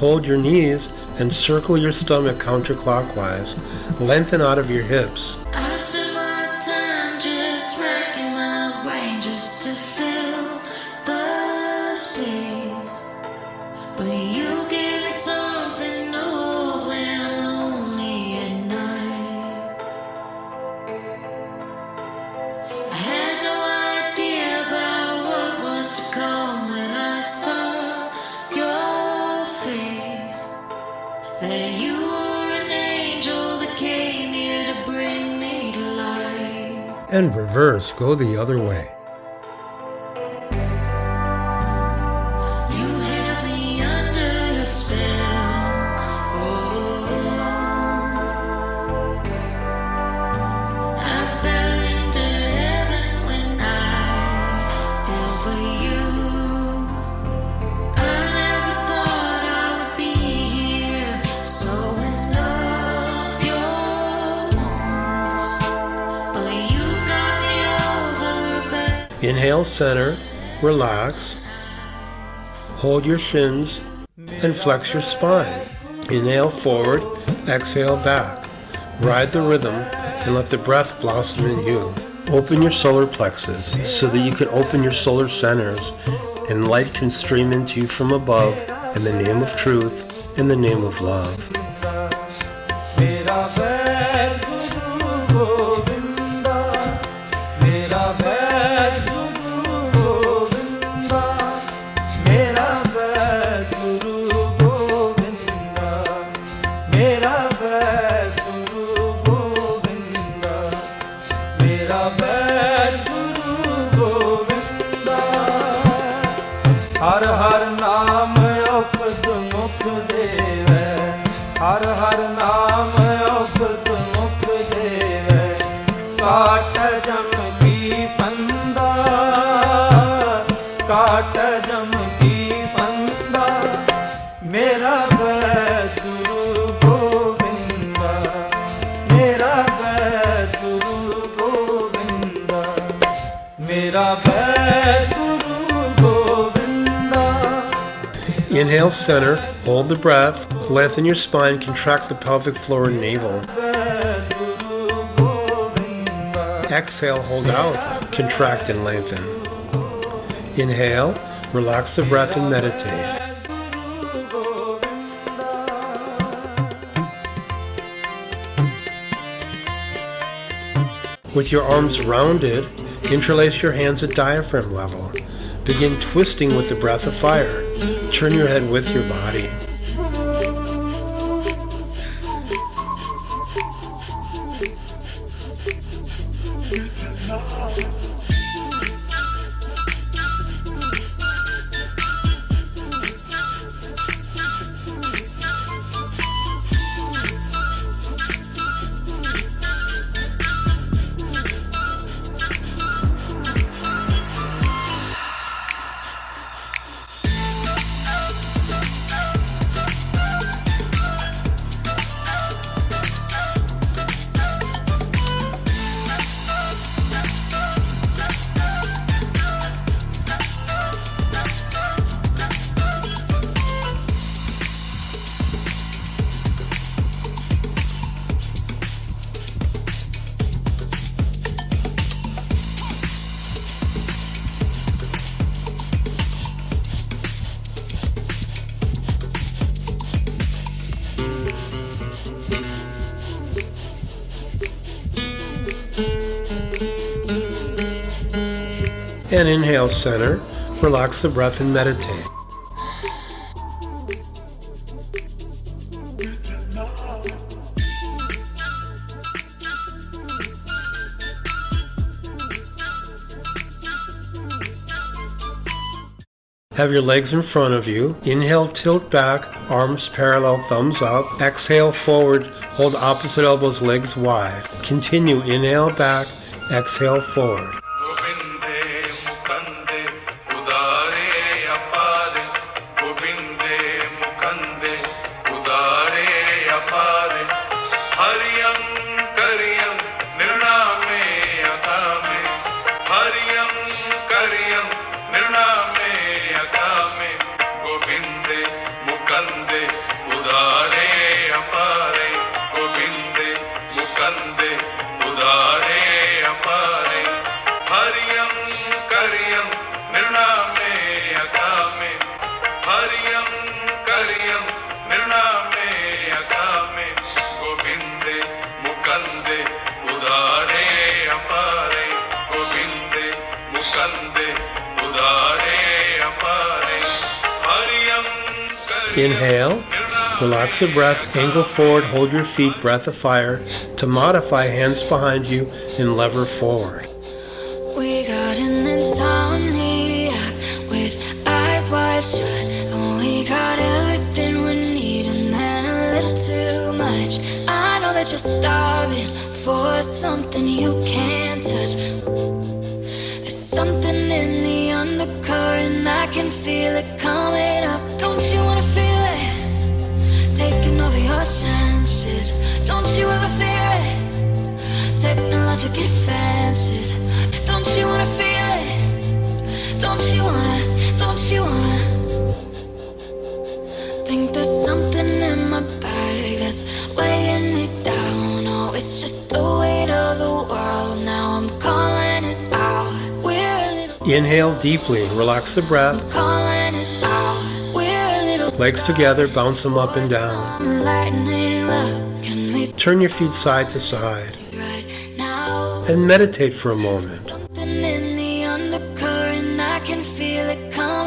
Hold your knees and circle your stomach counterclockwise. Lengthen out of your hips. I spend my time just wrecking my brain just to fill the space. But you give me something new when I'm lonely at night. I had no idea about what was to come when I saw your face. That you were an angel that came here to bring me to life. And reverse, go the other way. You have me under your spell. Oh, I fell into heaven when I fell for you. I never thought I would be here, sewing up your wounds, but you got me over back. Inhale, center, relax. Hold your shins and flex your spine. Inhale forward, exhale back. Ride the rhythm and let the breath blossom in you. Open your solar plexus so that you can open your solar centers and light can stream into you from above in the name of truth, in the name of love. हर हर नाम औखद मुख देवै हर हर नाम औखद मुख देवै काट जम की फंदा काट जम की फंदा मेरा बैतुरु गोविंदा मेरा बैतुरु गोविंदा मेरा बैतुरु Inhale, center, hold the breath, lengthen your spine, contract the pelvic floor and navel. Exhale, hold out, contract and lengthen. Inhale, relax the breath and meditate. With your arms rounded, interlace your hands at diaphragm level. Begin twisting with the breath of fire. Turn your head with your body. And inhale, center, relax the breath and meditate. Have your legs in front of you. Inhale, tilt back, arms parallel, thumbs up. Exhale, forward, hold opposite elbows, legs wide. Continue, inhale back, exhale forward. Govinda Mukande Inhale, relax the breath, angle forward, hold your feet, breath of fire. To modify, hands behind you and lever forward. We got an insomniac with eyes wide shut, and we got everything we need and then a little too much. I know that you're starving for something you can't touch. There's something in the undercurrent, I can feel it coming up. Don't you wanna feel it taking over your senses? Don't you ever fear it? Technologic advances. Don't you wanna feel it? Don't you wanna? Think there's something in my bag that's weighing me down. Oh, it's just the weight of the world. Now I'm calling it out. We're a little. Inhale deeply, relax the breath. Calling it out. We're a little. Legs together, bounce them up and down. Lightning up. Can we Turn your feet side to side right now? and meditate for a moment. Something in the undercurrent, I can feel it coming.